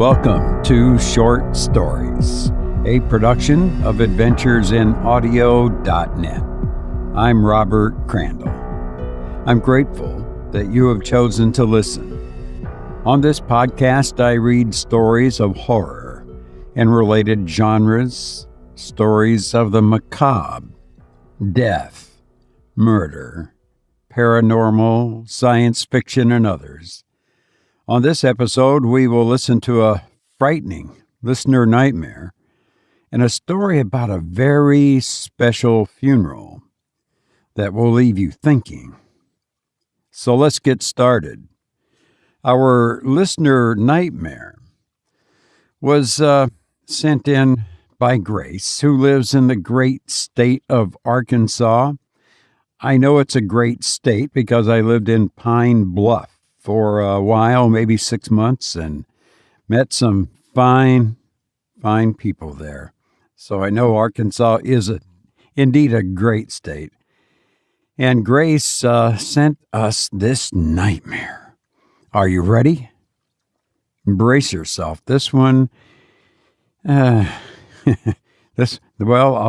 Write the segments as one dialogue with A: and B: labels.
A: Welcome to Short Stories, a production of adventuresinaudio.net. I'm Robert Crandall. I'm grateful that you have chosen to listen. On this podcast, I read stories of horror and related genres, stories of the macabre, death, murder, paranormal, science fiction, and others. On this episode, we will listen to a frightening listener nightmare and a story about a very special funeral that will leave you thinking. So let's get started. Our listener nightmare was sent in by Grace, who lives in the great state of Arkansas. I know it's a great state because I lived in Pine Bluff for a while, maybe 6 months, and met some fine people there. So I know Arkansas is indeed a great state. And Grace sent us this nightmare. Are you ready? Brace yourself. This one, I'll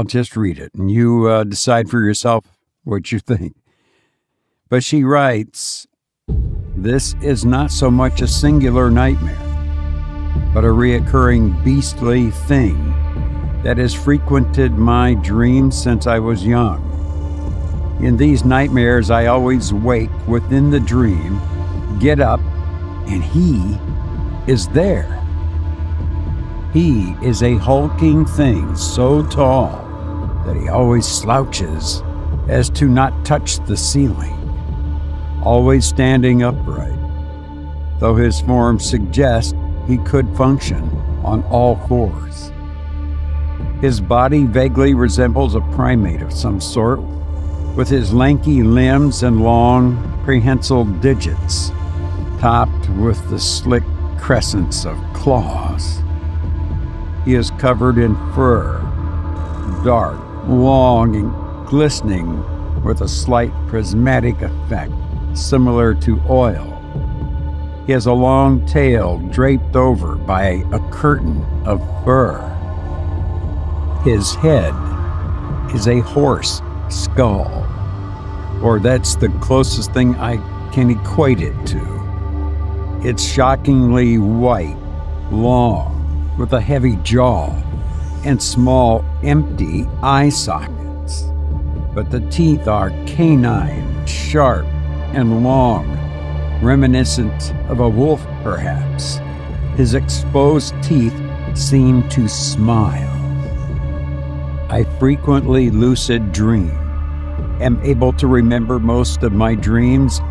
A: just read it, and you decide for yourself what you think. But she writes, "This is not so much a singular nightmare, but a reoccurring beastly thing that has frequented my dreams since I was young. In these nightmares, I always wake within the dream, get up, and he is there. He is a hulking thing so tall that he always slouches as to not touch the ceiling, always standing upright, though his form suggests he could function on all fours. His body vaguely resembles a primate of some sort, with his lanky limbs and long, prehensile digits, topped with the slick crescents of claws. He is covered in fur, dark, long, and glistening with a slight prismatic effect, similar to oil. He has a long tail draped over by a curtain of fur. His head is a horse skull, or that's the closest thing I can equate it to. It's shockingly white, long, with a heavy jaw and small, empty eye sockets. But the teeth are canine, sharp, and long, reminiscent of a wolf perhaps. His exposed teeth seem to smile. I frequently lucid dream, am able to remember most of my dreams,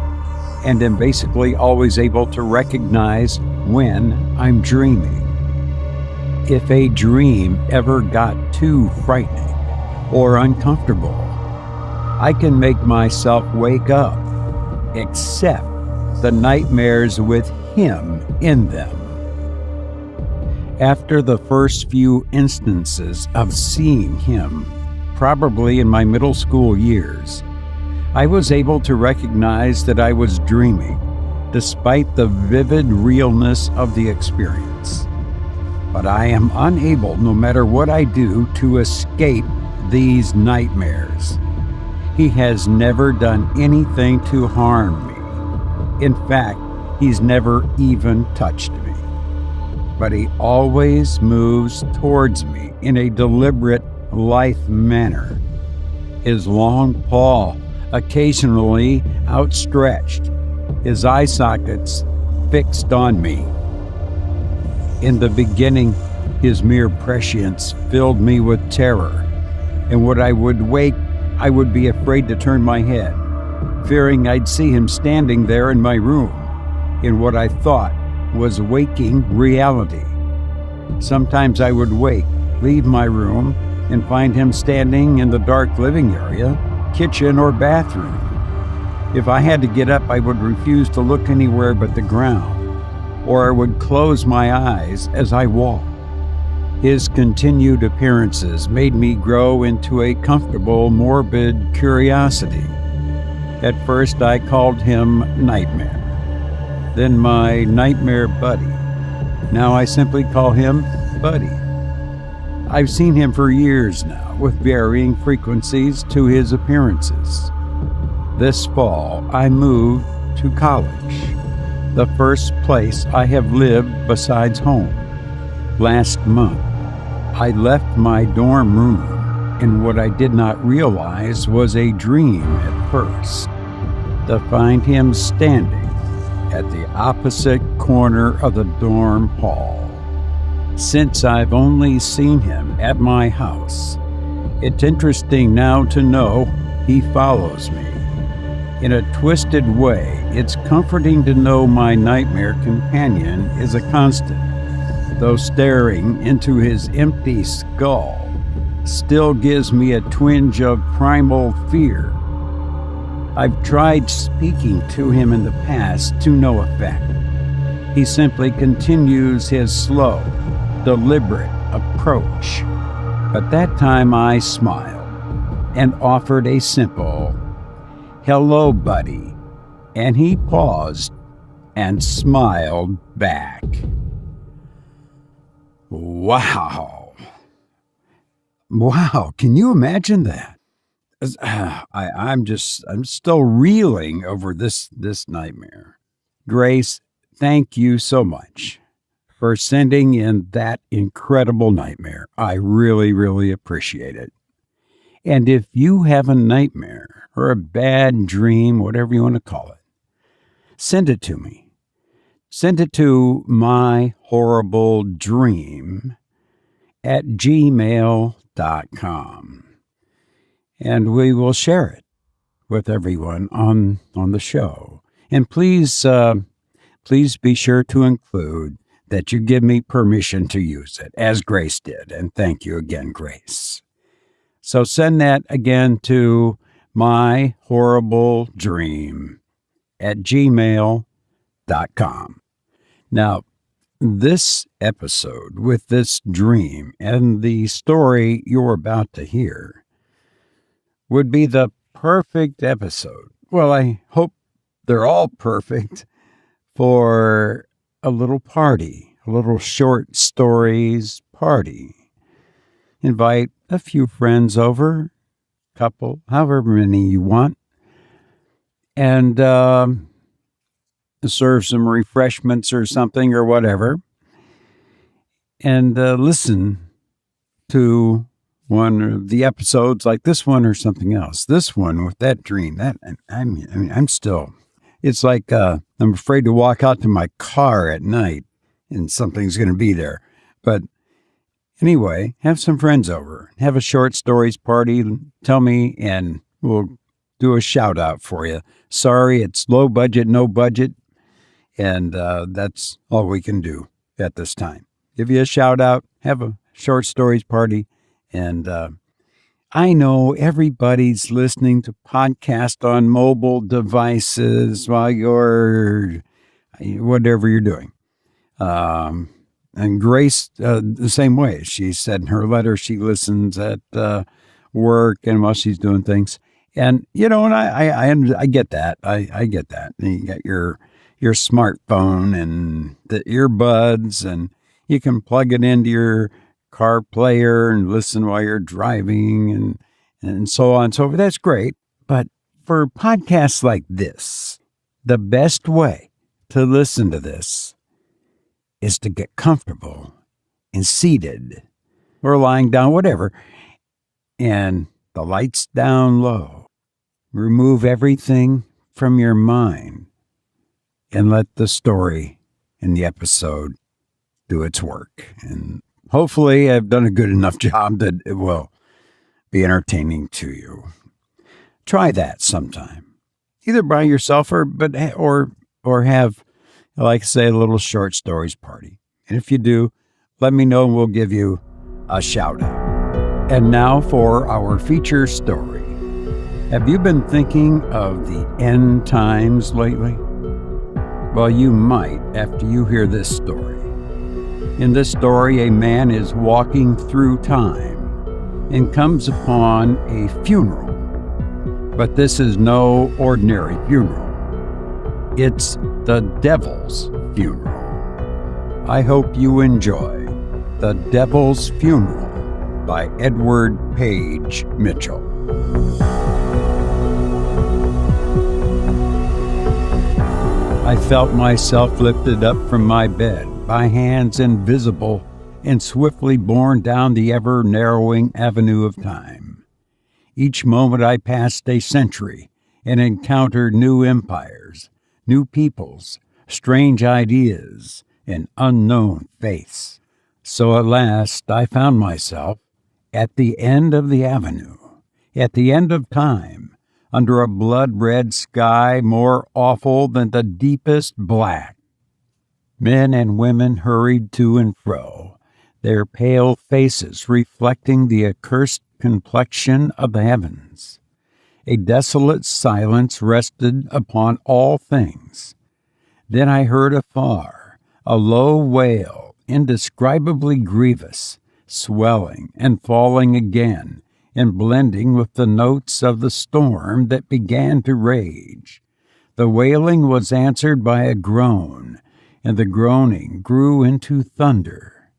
A: and am basically always able to recognize when I'm dreaming. If a dream ever got too frightening or uncomfortable, I can make myself wake up, except the nightmares with him in them. After the first few instances of seeing him, probably in my middle school years, I was able to recognize that I was dreaming, despite the vivid realness of the experience. But I am unable, no matter what I do, to escape these nightmares. He has never done anything to harm me. In fact, he's never even touched me. But he always moves towards me in a deliberate, lithe manner, his long paw occasionally outstretched, his eye sockets fixed on me. In the beginning, his mere prescience filled me with terror, and when I would wake, I would be afraid to turn my head, fearing I'd see him standing there in my room, in what I thought was waking reality. Sometimes I would wake, leave my room, and find him standing in the dark living area, kitchen, or bathroom. If I had to get up, I would refuse to look anywhere but the ground, or I would close my eyes as I walked. His continued appearances made me grow into a comfortable, morbid curiosity. At first, I called him Nightmare, then my nightmare buddy. Now I simply call him Buddy. I've seen him for years now, with varying frequencies to his appearances. This fall, I moved to college, the first place I have lived besides home. Last month, I left my dorm room in what I did not realize was a dream at first, to find him standing at the opposite corner of the dorm hall. Since I've only seen him at my house, it's interesting now to know he follows me. In a twisted way, it's comforting to know my nightmare companion is a constant, though staring into his empty skull still gives me a twinge of primal fear. I've tried speaking to him in the past to no effect. He simply continues his slow, deliberate approach. But that time I smiled and offered a simple, "Hello, buddy," and he paused and smiled back. Wow. Wow, can you imagine that? I'm still reeling over this nightmare. Grace, thank you so much for sending in that incredible nightmare. I really, really appreciate it. And if you have a nightmare or a bad dream, whatever you want to call it, send it to me. Send it to myhorribledream@gmail.com. And we will share it with everyone on the show. And please be sure to include that you give me permission to use it, as Grace did. And thank you again, Grace. So send that again to myhorribledream@gmail.com. Now, this episode with this dream and the story you're about to hear would be the perfect episode. Well, I hope they're all perfect for a little party, a little short stories party. Invite a few friends over, couple, however many you want, and serve some refreshments or something or whatever, and listen to one of the episodes like this one or something else. This one with that dream, I'm still, it's like I'm afraid to walk out to my car at night and something's going to be there. But anyway, have some friends over, have a short stories party, tell me, and we'll do a shout out for you. Sorry, it's low budget, no budget. And that's all we can do at this time. Give you a shout out, have a short stories party. And I know everybody's listening to podcasts on mobile devices while you're, whatever you're doing. And Grace, the same way. She said in her letter she listens at work and while she's doing things. And, and I get that. I get that. And you got your smartphone and the earbuds, and you can plug it into your car player and listen while you're driving and so on. So that's great. But for podcasts like this, the best way to listen to this is to get comfortable and seated or lying down, whatever, and the lights down low. Remove everything from your mind and let the story in the episode do its work. And hopefully I've done a good enough job that it will be entertaining to you. Try that sometime, either by yourself or have, like I say, a little short stories party. And if you do, let me know and we'll give you a shout out. And now for our feature story. Have you been thinking of the end times lately? Well, you might after you hear this story. In this story, a man is walking through time and comes upon a funeral. But this is no ordinary funeral. It's the devil's funeral. I hope you enjoy The Devil's Funeral by Edward Page Mitchell. I felt myself lifted up from my bed by hands invisible and swiftly borne down the ever-narrowing avenue of time. Each moment I passed a century and encountered new empires, new peoples, strange ideas, and unknown faiths. So at last I found myself at the end of the avenue, at the end of time, under a blood-red sky more awful than the deepest black. Men and women hurried to and fro, their pale faces reflecting the accursed complexion of the heavens. A desolate silence rested upon all things. Then I heard afar a low wail, indescribably grievous, swelling and falling again, and blending with the notes of the storm that began to rage. The wailing was answered by a groan, and the groaning grew into thunder.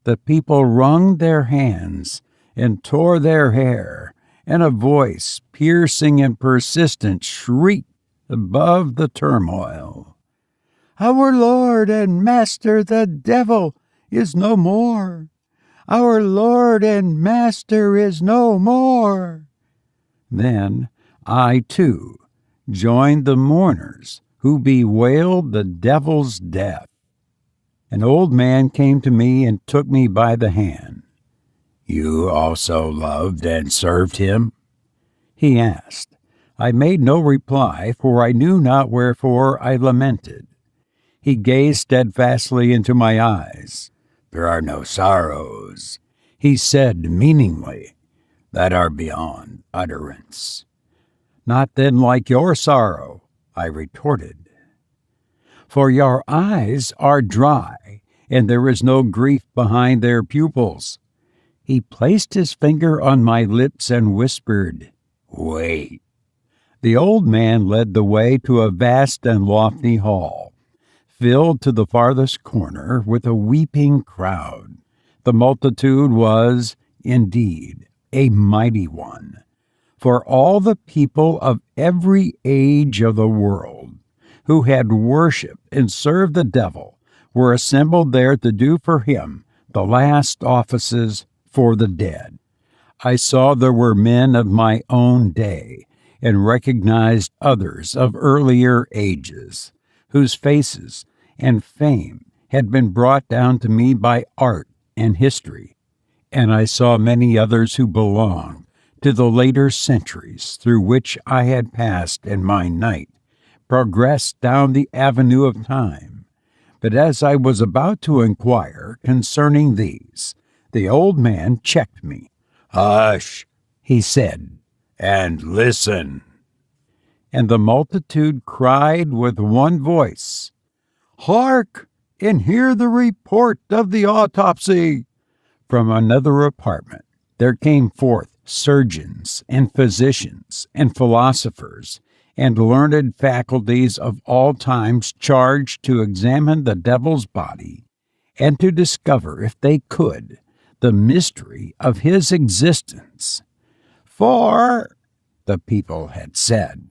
A: The people wrung their hands and tore their hair, and a voice, piercing and persistent, shrieked above the turmoil. "Our Lord and Master the devil is no more! Our Lord and Master is no more!" Then I, too, joined the mourners who bewailed the devil's death. An old man came to me and took me by the hand. "You also loved and served him?" he asked. I made no reply, for I knew not wherefore I lamented. He gazed steadfastly into my eyes. "There are no sorrows," he said meaningly, "that are beyond utterance." "Not then like your sorrow," I retorted. "For your eyes are dry, and there is no grief behind their pupils." He placed his finger on my lips and whispered, "Wait." The old man led the way to a vast and lofty hall, filled to the farthest corner with a weeping crowd. The multitude was, indeed, a mighty one, for all the people of every age of the world who had worshipped and served the devil were assembled there to do for him the last offices for the dead. I saw there were men of my own day, and recognized others of earlier ages, whose faces and fame had been brought down to me by art and history, and I saw many others who belonged to the later centuries through which I had passed in my night, progressed down the avenue of time. But as I was about to inquire concerning these, the old man checked me. "Hush," he said, "and listen." And the multitude cried with one voice, "Hark, and hear the report of the autopsy." From another apartment there came forth surgeons and physicians and philosophers and learned faculties of all times charged to examine the devil's body and to discover, if they could, the mystery of his existence. "For," the people had said,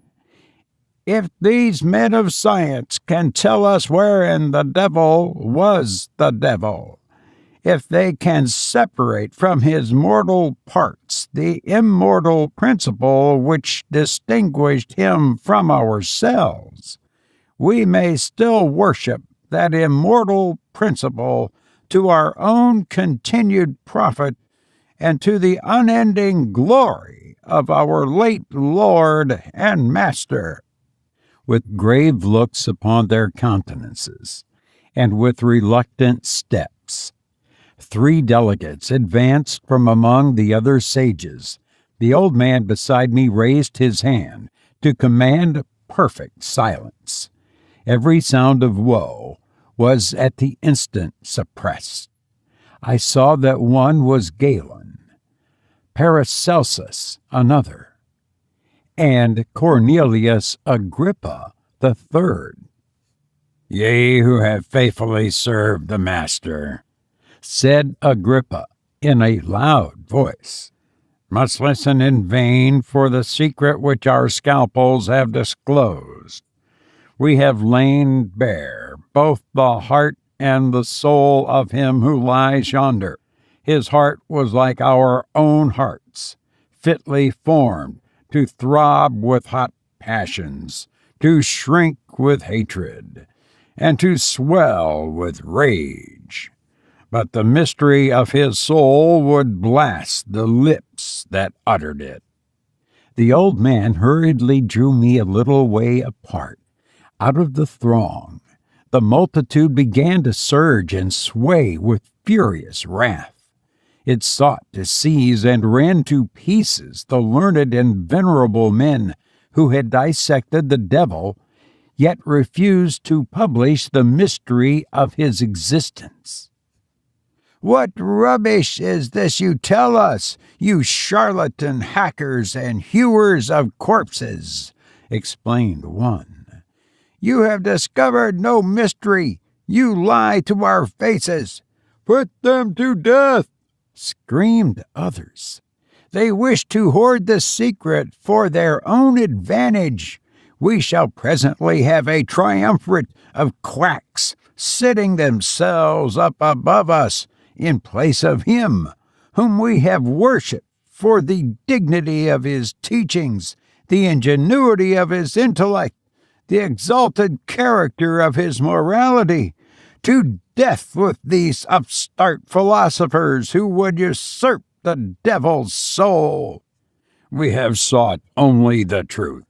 A: "if these men of science can tell us wherein the devil was the devil, if they can separate from his mortal parts the immortal principle which distinguished him from ourselves, we may still worship that immortal principle to our own continued profit and to the unending glory of our late Lord and Master." With grave looks upon their countenances, and with reluctant steps, 3 delegates advanced from among the other sages. The old man beside me raised his hand to command perfect silence. Every sound of woe was at the instant suppressed. I saw that one was Galen, Paracelsus another, and Cornelius Agrippa the third. Ye who have faithfully served the Master, said Agrippa in a loud voice, must listen in vain for the secret which our scalpels have disclosed. We have lain bare both the heart and the soul of him who lies yonder. His heart was like our own hearts, fitly formed to throb with hot passions, to shrink with hatred, and to swell with rage. But the mystery of his soul would blast the lips that uttered it. The old man hurriedly drew me a little way apart, out of the throng. The multitude began to surge and sway with furious wrath. It sought to seize and rend to pieces the learned and venerable men who had dissected the devil, yet refused to publish the mystery of his existence. "What rubbish is this you tell us, you charlatan hackers and hewers of corpses?" explained one. "You have discovered no mystery. You lie to our faces." "Put them to death!" screamed others. "They wish to hoard the secret for their own advantage. We shall presently have a triumvirate of quacks sitting themselves up above us, in place of him whom we have worshipped for the dignity of his teachings, the ingenuity of his intellect, the exalted character of his morality. To death with these upstart philosophers who would usurp the devil's soul." "We have sought only the truth,"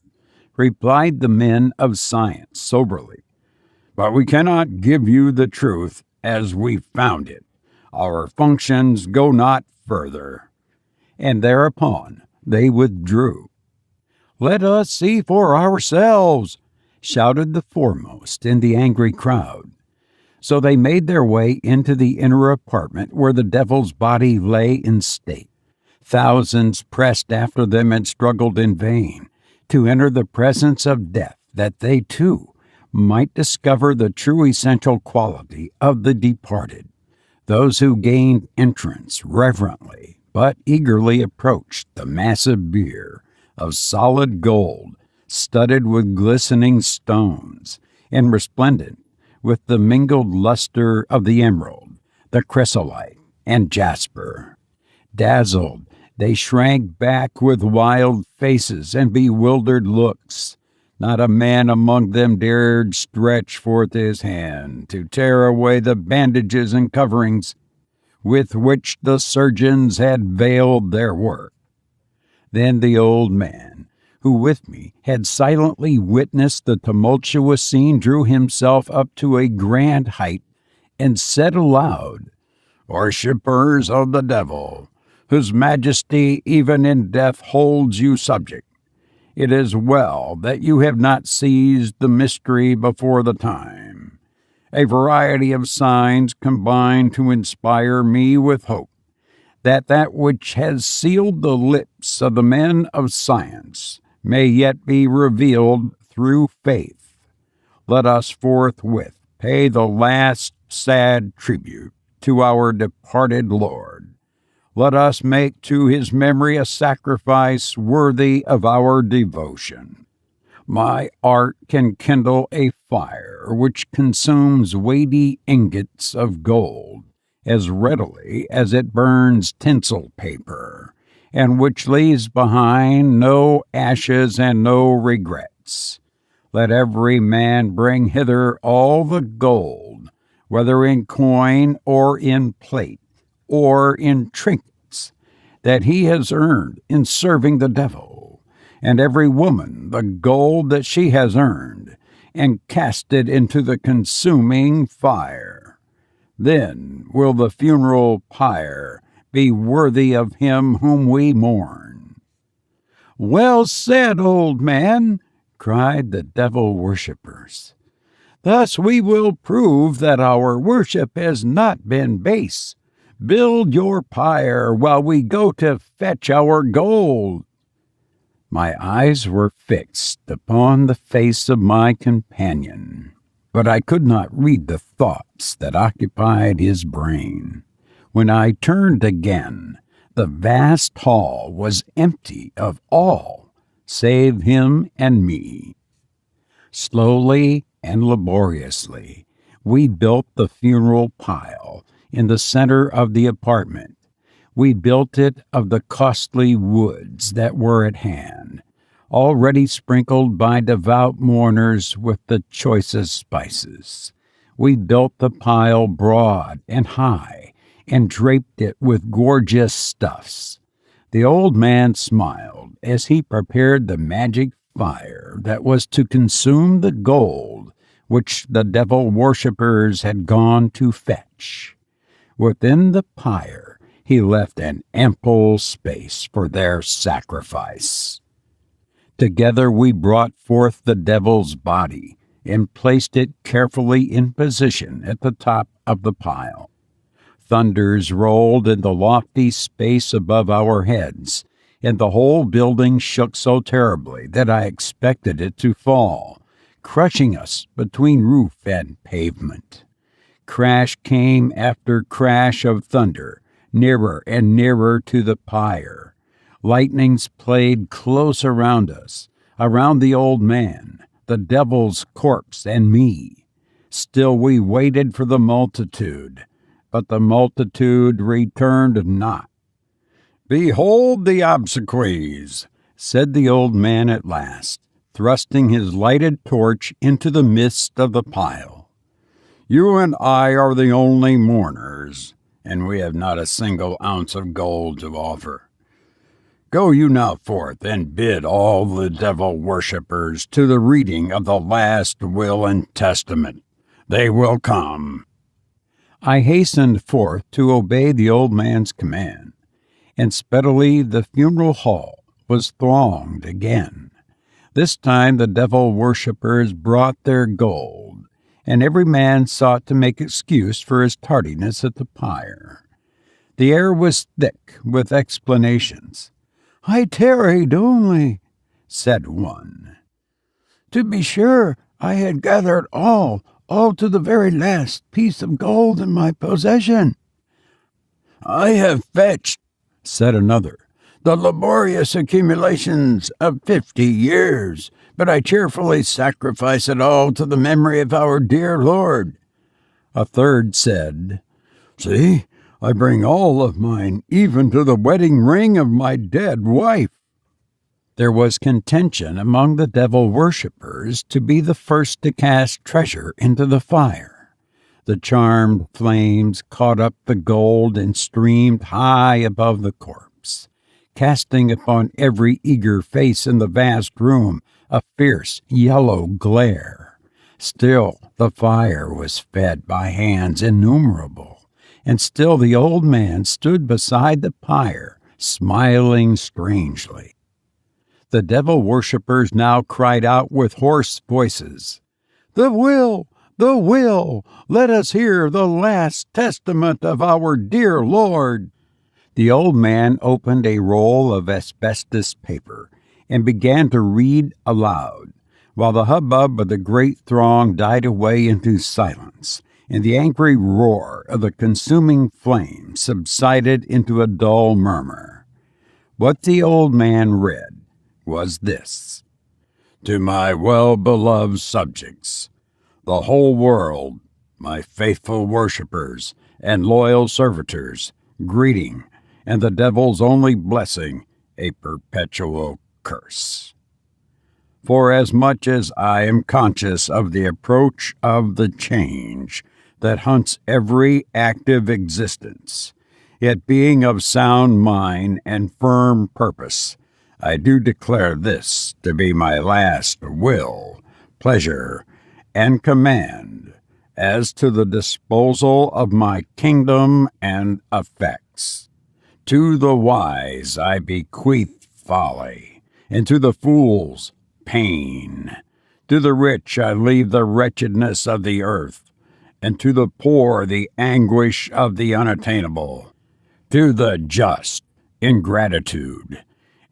A: replied the men of science soberly. "But we cannot give you the truth as we found it. Our functions go not further." And thereupon they withdrew. "Let us see for ourselves," shouted the foremost in the angry crowd. So they made their way into the inner apartment where the devil's body lay in state. Thousands pressed after them and struggled in vain to enter the presence of death, that they too might discover the true essential quality of the departed. Those who gained entrance reverently but eagerly approached the massive bier of solid gold, studded with glistening stones, and resplendent with the mingled luster of the emerald, the chrysolite, and jasper. Dazzled, they shrank back with wild faces and bewildered looks. Not a man among them dared stretch forth his hand to tear away the bandages and coverings with which the surgeons had veiled their work. Then the old man, who with me had silently witnessed the tumultuous scene, drew himself up to a grand height and said aloud, "Worshippers of the devil, whose majesty even in death holds you subject, it is well that you have not seized the mystery before the time. A variety of signs combine to inspire me with hope that which has sealed the lips of the men of science may yet be revealed through faith. Let us forthwith pay the last sad tribute to our departed Lord. Let us make to his memory a sacrifice worthy of our devotion. My art can kindle a fire which consumes weighty ingots of gold as readily as it burns tinsel paper, and which leaves behind no ashes and no regrets. Let every man bring hither all the gold, whether in coin or in plate, or in trinkets, that he has earned in serving the devil, and every woman the gold that she has earned, and cast it into the consuming fire. Then will the funeral pyre be worthy of him whom we mourn." "Well said, old man," cried the devil worshippers. "Thus we will prove that our worship has not been base. Build your pyre while we go to fetch our gold." My eyes were fixed upon the face of my companion, but I could not read the thoughts that occupied his brain. When I turned again, the vast hall was empty of all save him and me. Slowly and laboriously, we built the funeral pile in the center of the apartment. We built it of the costly woods that were at hand, already sprinkled by devout mourners with the choicest spices. We built the pile broad and high, and draped it with gorgeous stuffs. The old man smiled as he prepared the magic fire that was to consume the gold which the devil worshippers had gone to fetch. Within the pyre he left an ample space for their sacrifice. Together we brought forth the devil's body and placed it carefully in position at the top of the pile. Thunders rolled in the lofty space above our heads, and the whole building shook so terribly that I expected it to fall, crushing us between roof and pavement. Crash came after crash of thunder, nearer and nearer to the pyre. Lightnings played close around us, around the old man, the devil's corpse, and me. Still we waited for the multitude, but the multitude returned not. "Behold the obsequies," said the old man at last, thrusting his lighted torch into the midst of the pile. "You and I are the only mourners, and we have not a single ounce of gold to offer. Go you now forth and bid all the devil worshippers to the reading of the last will and testament. They will come." I hastened forth to obey the old man's command, and speedily the funeral hall was thronged again. This time the devil worshippers brought their gold, and every man sought to make excuse for his tardiness at the pyre. The air was thick with explanations. "I tarried only," said one. "To be sure, I had gathered all to the very last piece of gold in my possession." "I have fetched," said another, "the laborious accumulations of 50 years, but I cheerfully sacrifice it all to the memory of our dear Lord." A third said, "See, I bring all of mine, even to the wedding ring of my dead wife." There was contention among the devil worshippers to be the first to cast treasure into the fire. The charmed flames caught up the gold and streamed high above the corpse, casting upon every eager face in the vast room a fierce yellow glare. Still the fire was fed by hands innumerable, and still the old man stood beside the pyre, smiling strangely. The devil worshippers now cried out with hoarse voices, "The will! The will! Let us hear the last testament of our dear Lord!" The old man opened a roll of asbestos paper and began to read aloud, while the hubbub of the great throng died away into silence, and the angry roar of the consuming flame subsided into a dull murmur. What the old man read was this: "To my well-beloved subjects, the whole world, my faithful worshippers and loyal servitors, greeting, and the devil's only blessing, a perpetual curse. Forasmuch as I am conscious of the approach of the change that hunts every active existence, yet being of sound mind and firm purpose, I do declare this to be my last will, pleasure, and command as to the disposal of my kingdom and effects. To the wise I bequeath folly, and to the fools pain. To the rich I leave the wretchedness of the earth, and to the poor the anguish of the unattainable. To the just ingratitude,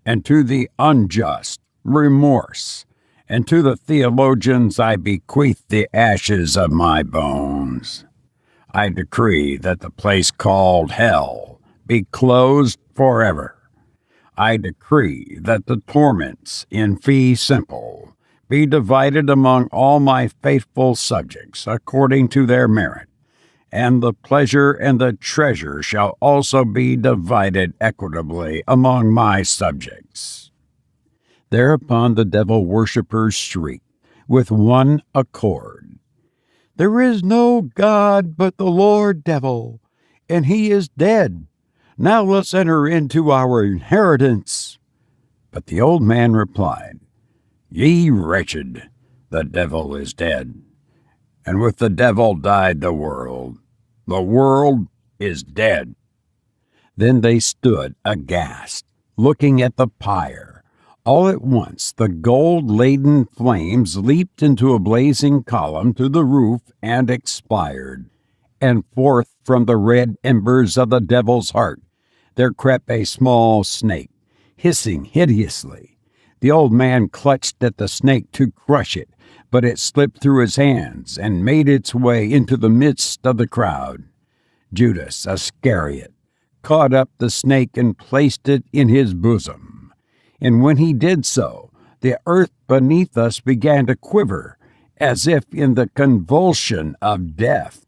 A: and to the unjust remorse, and to the theologians I bequeath the ashes of my bones. I decree that the place called hell be closed forever. I decree that the torments in fee simple be divided among all my faithful subjects according to their merit, and the pleasure and the treasure shall also be divided equitably among my subjects. Thereupon the devil worshippers shrieked with one accord, "There is no God but the Lord devil, and he is dead. Now let's enter into our inheritance." But the old man replied, "Ye wretched, the devil is dead, and with the devil died the world. The world is dead." Then they stood aghast, looking at the pyre. All at once the gold-laden flames leaped into a blazing column to the roof and expired. And forth from the red embers of the devil's heart there crept a small snake, hissing hideously. The old man clutched at the snake to crush it, but it slipped through his hands and made its way into the midst of the crowd. Judas Iscariot caught up the snake and placed it in his bosom. And when he did so, the earth beneath us began to quiver, as if in the convulsion of death.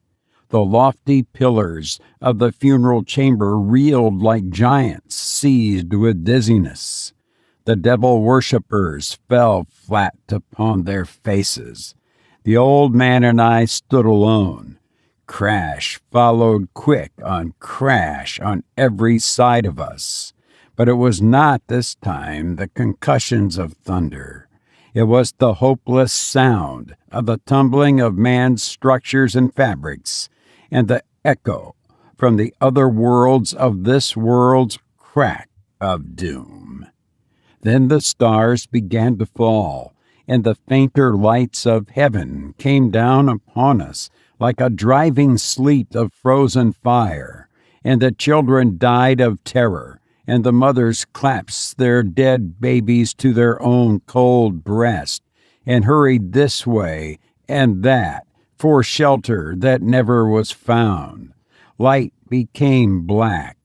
A: The lofty pillars of the funeral chamber reeled like giants seized with dizziness. The devil worshippers fell flat upon their faces. The old man and I stood alone. Crash followed quick on crash on every side of us. But it was not this time the concussions of thunder. It was the hopeless sound of the tumbling of man's structures and fabrics, and the echo from the other worlds of this world's crack of doom. Then the stars began to fall, and the fainter lights of heaven came down upon us like a driving sleet of frozen fire, and the children died of terror, and the mothers clasped their dead babies to their own cold breast, and hurried this way and that for shelter that never was found. Light became black.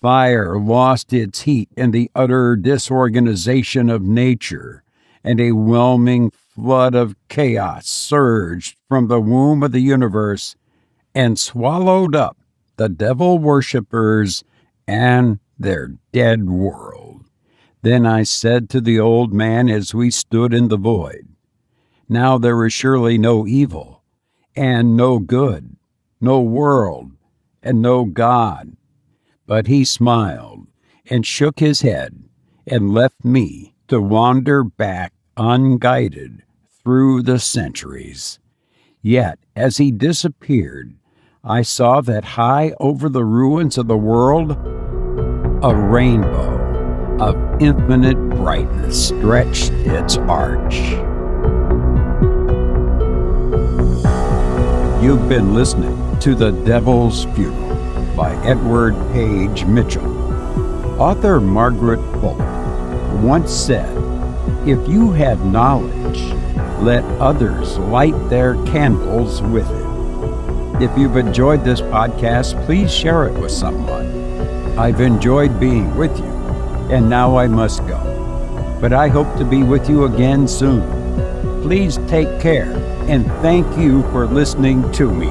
A: Fire lost its heat in the utter disorganization of nature, and a whelming flood of chaos surged from the womb of the universe and swallowed up the devil worshippers and their dead world. Then I said to the old man as we stood in the void, "Now there is surely no evil, and no good, no world, and no God." But he smiled and shook his head and left me to wander back unguided through the centuries. Yet, as he disappeared, I saw that high over the ruins of the world, a rainbow of infinite brightness stretched its arch. You've been listening to The Devil's Funeral by Edward Page Mitchell. Author Margaret Fuller once said, "If you have knowledge, let others light their candles with it." If you've enjoyed this podcast, please share it with someone. I've enjoyed being with you, and now I must go. But I hope to be with you again soon. Please take care, and thank you for listening to me.